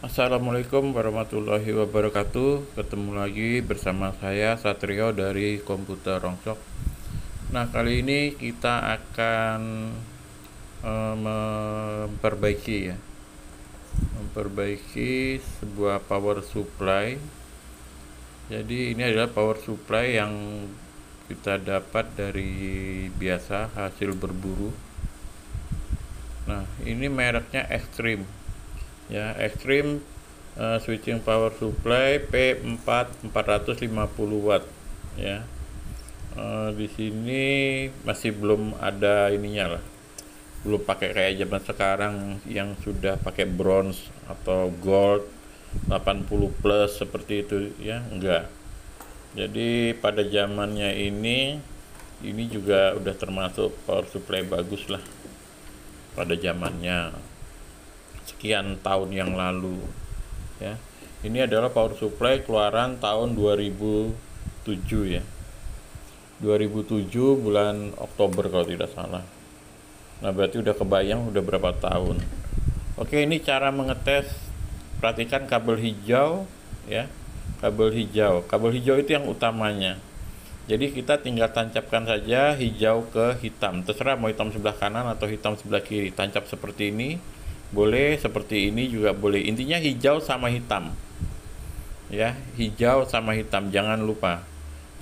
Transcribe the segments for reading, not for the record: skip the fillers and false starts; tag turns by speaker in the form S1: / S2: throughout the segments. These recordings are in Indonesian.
S1: Assalamualaikum warahmatullahi wabarakatuh. Ketemu lagi bersama saya Satrio dari Komputer Rongsok. Nah, kali ini kita akan memperbaiki sebuah power supply. Jadi ini adalah power supply yang kita dapat dari biasa hasil berburu. Nah, ini mereknya Extreme. Ya, Extreme switching power supply P4 450 watt ya. Di sini masih belum ada ininya lah, belum pakai kayak zaman sekarang yang sudah pakai bronze atau gold 80 plus seperti itu ya, enggak. Jadi pada zamannya ini juga udah termasuk power supply bagus lah pada zamannya sekian tahun yang lalu ya. Ini adalah power supply keluaran tahun 2007 ya. 2007 bulan Oktober kalau tidak salah. Nah, berarti udah kebayang udah berapa tahun. Oke, ini cara mengetes. Perhatikan kabel hijau ya. Kabel hijau itu yang utamanya. Jadi kita tinggal tancapkan saja hijau ke hitam. Terserah mau hitam sebelah kanan atau hitam sebelah kiri. Tancap seperti ini boleh, seperti ini juga boleh. Intinya hijau sama hitam ya, hijau sama hitam, jangan lupa,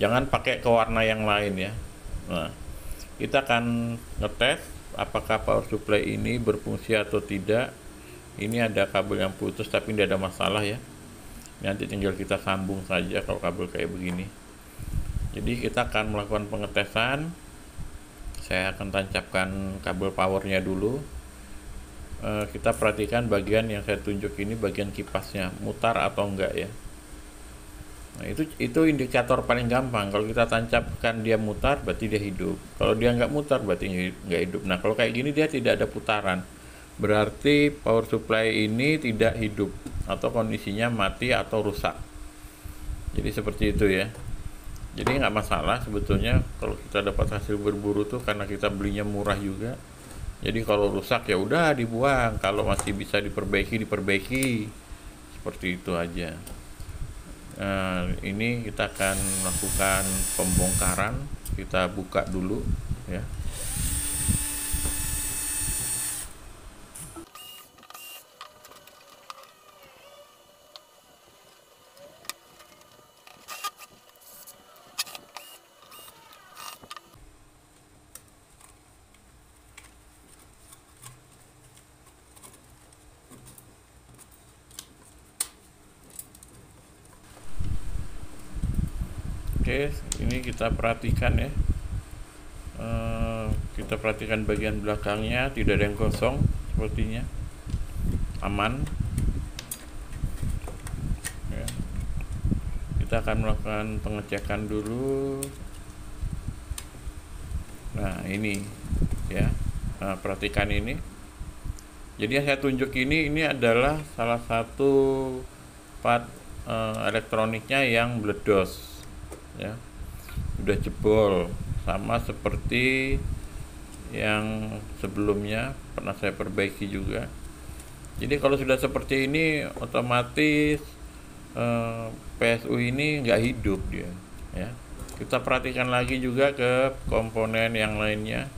S1: jangan pakai ke warna yang lain ya. Nah, kita akan ngetes apakah power supply ini berfungsi atau tidak. Ini ada kabel yang putus tapi tidak ada masalah ya, nanti tinggal kita sambung saja kalau kabel kayak begini. Jadi kita akan melakukan pengetesan. Saya akan tancapkan kabel powernya dulu. Kita perhatikan bagian yang saya tunjuk ini, bagian kipasnya mutar atau enggak ya. Nah, itu indikator paling gampang. Kalau kita tancapkan dia mutar, berarti dia hidup. Kalau dia nggak mutar, berarti nggak hidup. Nah, kalau kayak gini dia tidak ada putaran, berarti power supply ini tidak hidup atau kondisinya mati atau rusak. Jadi seperti itu ya. Jadi nggak masalah sebetulnya kalau kita dapat hasil berburu tuh, karena kita belinya murah juga. Jadi kalau rusak ya udah dibuang, kalau masih bisa diperbaiki, seperti itu aja. Nah, ini kita akan melakukan pembongkaran. Kita buka dulu ya. Oke, ini kita perhatikan ya. Kita perhatikan bagian belakangnya, tidak ada yang kosong, sepertinya aman. Ya. Kita akan melakukan pengecekan dulu. Nah, ini ya. Nah, perhatikan ini. Jadi yang saya tunjuk ini adalah salah satu part elektroniknya yang meledos ya, udah jebol, sama seperti yang sebelumnya pernah saya perbaiki juga. Jadi kalau sudah seperti ini otomatis PSU ini nggak hidup dia ya. Kita perhatikan lagi juga ke komponen yang lainnya,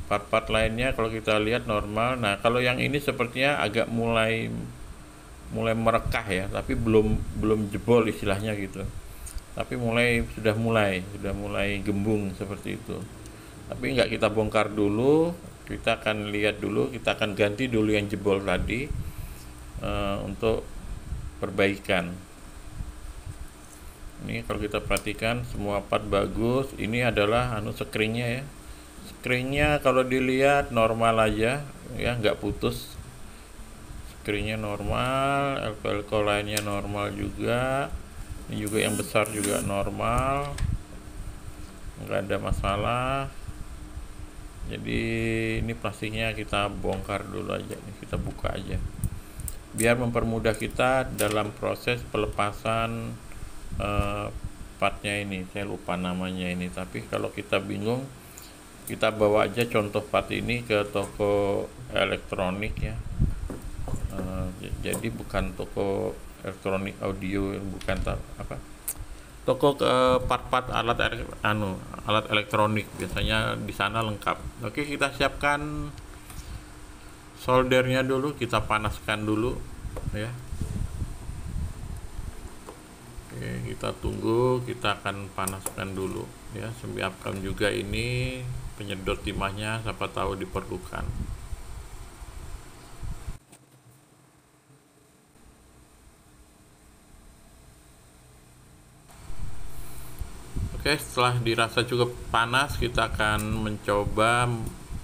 S1: part-part lainnya. Kalau kita lihat normal. Nah, kalau yang ini sepertinya agak mulai merekah ya, tapi belum jebol istilahnya gitu, tapi sudah mulai gembung seperti itu. Tapi nggak kita bongkar dulu, kita akan lihat dulu, kita akan ganti dulu yang jebol tadi untuk perbaikan. Ini kalau kita perhatikan semua part bagus. Ini adalah screennya ya. Screennya kalau dilihat normal aja ya, nggak putus. Screennya normal, LPLK lainnya normal juga. Ini juga yang besar juga normal, nggak ada masalah. Jadi ini plastiknya kita bongkar dulu aja nih, kita buka aja biar mempermudah kita dalam proses pelepasan partnya ini. Saya lupa namanya ini, tapi kalau kita bingung kita bawa aja contoh part ini ke toko elektronik ya. Jadi bukan toko elektronik audio, bukan apa, toko ke part-part alat elektronik, biasanya di sana lengkap. Oke, kita siapkan soldernya dulu, kita panaskan dulu ya. Oke, kita tunggu, kita akan panaskan dulu ya. Siapkan juga ini penyedot timahnya, siapa tahu diperlukan. Oke, setelah dirasa cukup panas, kita akan mencoba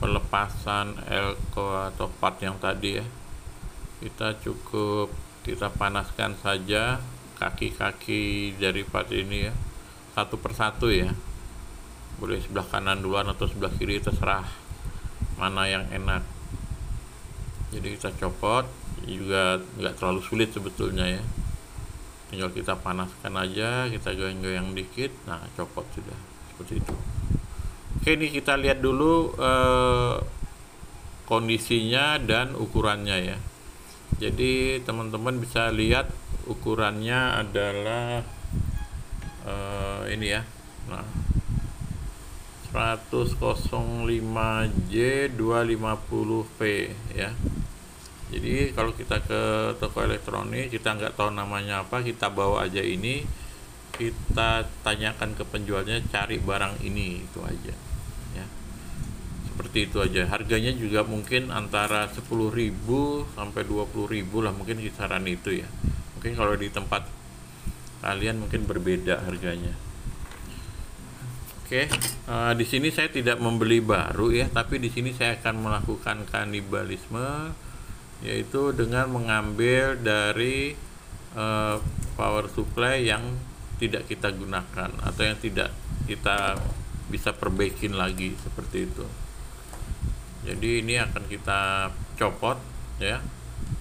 S1: pelepasan elko atau part yang tadi ya. Kita panaskan saja kaki-kaki dari part ini ya, satu persatu ya. Boleh sebelah kanan duluan atau sebelah kiri, terserah mana yang enak. Jadi kita copot, juga nggak terlalu sulit sebetulnya ya. Tinggal kita panaskan aja, kita goyang-goyang dikit, nah copot sudah, seperti itu. Oke, ini kita lihat dulu kondisinya dan ukurannya ya. Jadi teman-teman bisa lihat ukurannya adalah ini ya. Nah, 105J 250V ya. Jadi kalau kita ke toko elektronik, kita nggak tahu namanya apa, kita bawa aja ini, kita tanyakan ke penjualnya, cari barang ini, itu aja ya. Seperti itu aja. Harganya juga mungkin antara 10.000 sampai 20.000 lah, mungkin kisaran itu ya. Mungkin kalau di tempat kalian mungkin berbeda harganya. Oke, di sini saya tidak membeli baru ya, tapi di sini saya akan melakukan kanibalisme, yaitu dengan mengambil dari power supply yang tidak kita gunakan atau yang tidak kita bisa perbaikin lagi, seperti itu. Jadi ini akan kita copot ya,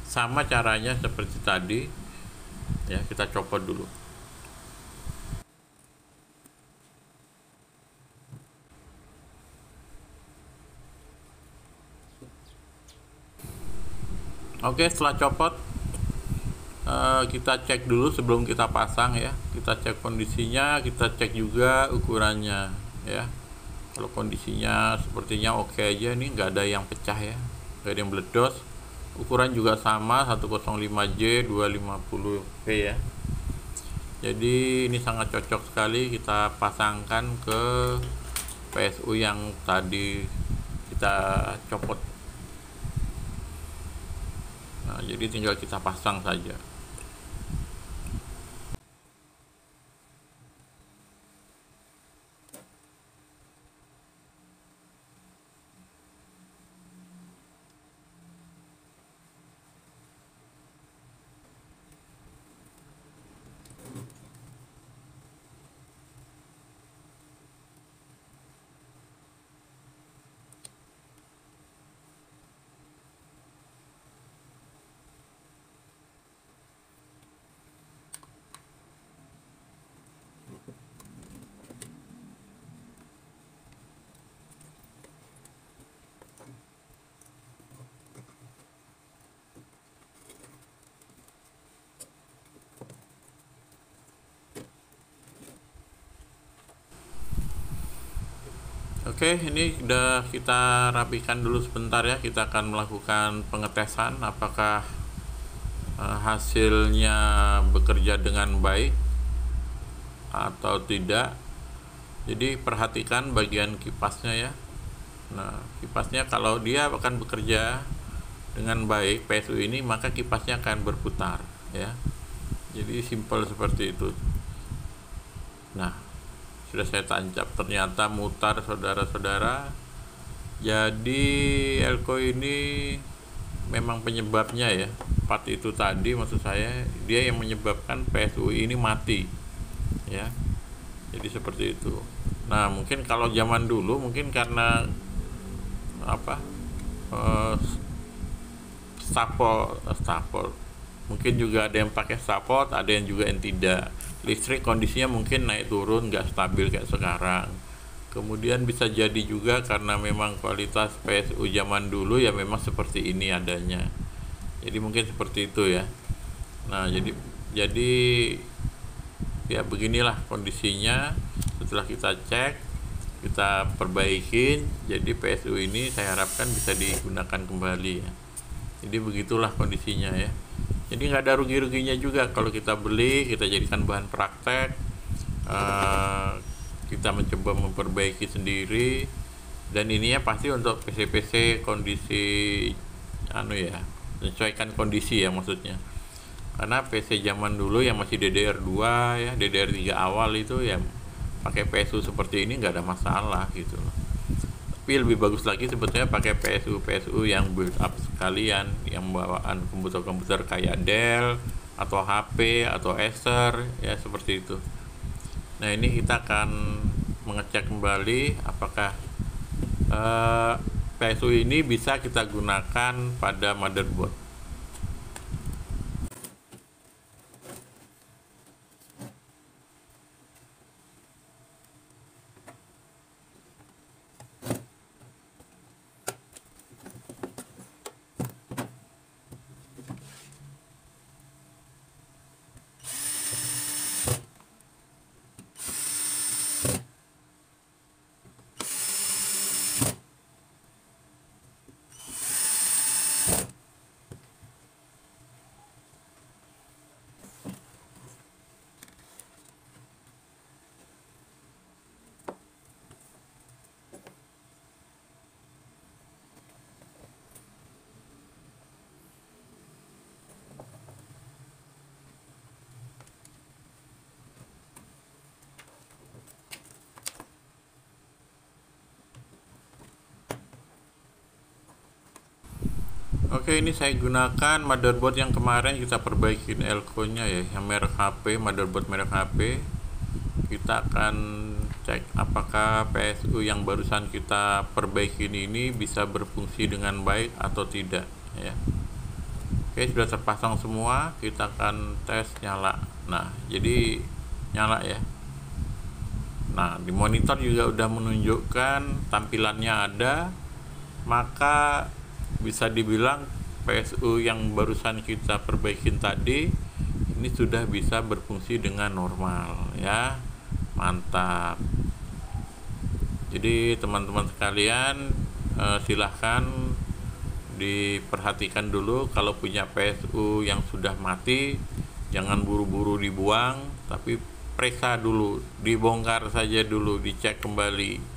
S1: sama caranya seperti tadi ya, kita copot dulu. Oke, setelah copot, kita cek dulu sebelum kita pasang ya. Kita cek kondisinya, kita cek juga ukurannya ya. Kalau kondisinya sepertinya oke aja, nih nggak ada yang pecah ya, nggak ada yang meledos. Ukuran juga sama, 105J 250V ya. Jadi ini sangat cocok sekali kita pasangkan ke PSU yang tadi kita copot. Nah, jadi tinggal kita pasang saja. Oke, ini udah kita rapikan dulu sebentar ya. Kita akan melakukan pengetesan apakah hasilnya bekerja dengan baik atau tidak. Jadi perhatikan bagian kipasnya ya. Nah, kipasnya kalau dia akan bekerja dengan baik, PSU ini, maka kipasnya akan berputar ya. Jadi simple seperti itu. Nah, sudah saya tancap, ternyata mutar saudara-saudara. Jadi elko ini memang penyebabnya ya, part itu tadi, maksud saya dia yang menyebabkan PSU ini mati ya. Jadi seperti itu. Nah, mungkin kalau zaman dulu mungkin karena apa, stapel, mungkin juga ada yang pakai stapel, ada yang juga yang tidak. Listrik kondisinya mungkin naik turun, nggak stabil kayak sekarang. Kemudian bisa jadi juga karena memang kualitas PSU zaman dulu ya memang seperti ini adanya. Jadi mungkin seperti itu ya. Nah, jadi ya beginilah kondisinya. Setelah kita cek, kita perbaikin, jadi PSU ini saya harapkan bisa digunakan kembali ya. Jadi begitulah kondisinya ya. Jadi nggak ada rugi-ruginya juga kalau kita beli, kita jadikan bahan praktek, kita mencoba memperbaiki sendiri, dan ininya pasti untuk PC-PC kondisi menyesuaikan kondisi ya maksudnya. Karena PC zaman dulu yang masih DDR2 ya, DDR3 awal itu ya pakai PSU seperti ini nggak ada masalah gitu loh. Tapi lebih bagus lagi sebetulnya pakai PSU yang build up sekalian, yang bawaan komputer-komputer kayak Dell atau HP atau Acer ya, seperti itu. Nah, ini kita akan mengecek kembali apakah PSU ini bisa kita gunakan pada motherboard. Oke, ini saya gunakan motherboard yang kemarin kita perbaikin elko-nya ya, yang merek HP, motherboard merek HP. Kita akan cek apakah PSU yang barusan kita perbaikin ini bisa berfungsi dengan baik atau tidak ya. Oke, sudah terpasang semua, kita akan tes nyala. Nah, jadi nyala ya. Nah, di monitor juga udah menunjukkan tampilannya ada, maka bisa dibilang PSU yang barusan kita perbaikin tadi ini sudah bisa berfungsi dengan normal ya. Mantap. Jadi teman-teman sekalian, silahkan diperhatikan dulu kalau punya PSU yang sudah mati, jangan buru-buru dibuang, tapi periksa dulu, dibongkar saja dulu, dicek kembali.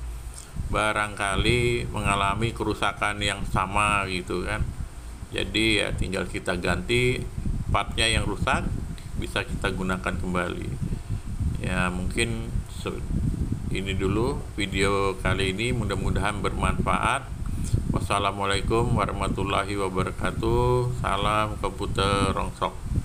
S1: Barangkali mengalami kerusakan yang sama gitu kan. Jadi ya tinggal kita ganti partnya yang rusak, bisa kita gunakan kembali. Ya mungkin ini dulu video kali ini, mudah-mudahan bermanfaat. Wassalamualaikum warahmatullahi wabarakatuh. Salam komputer rongsok.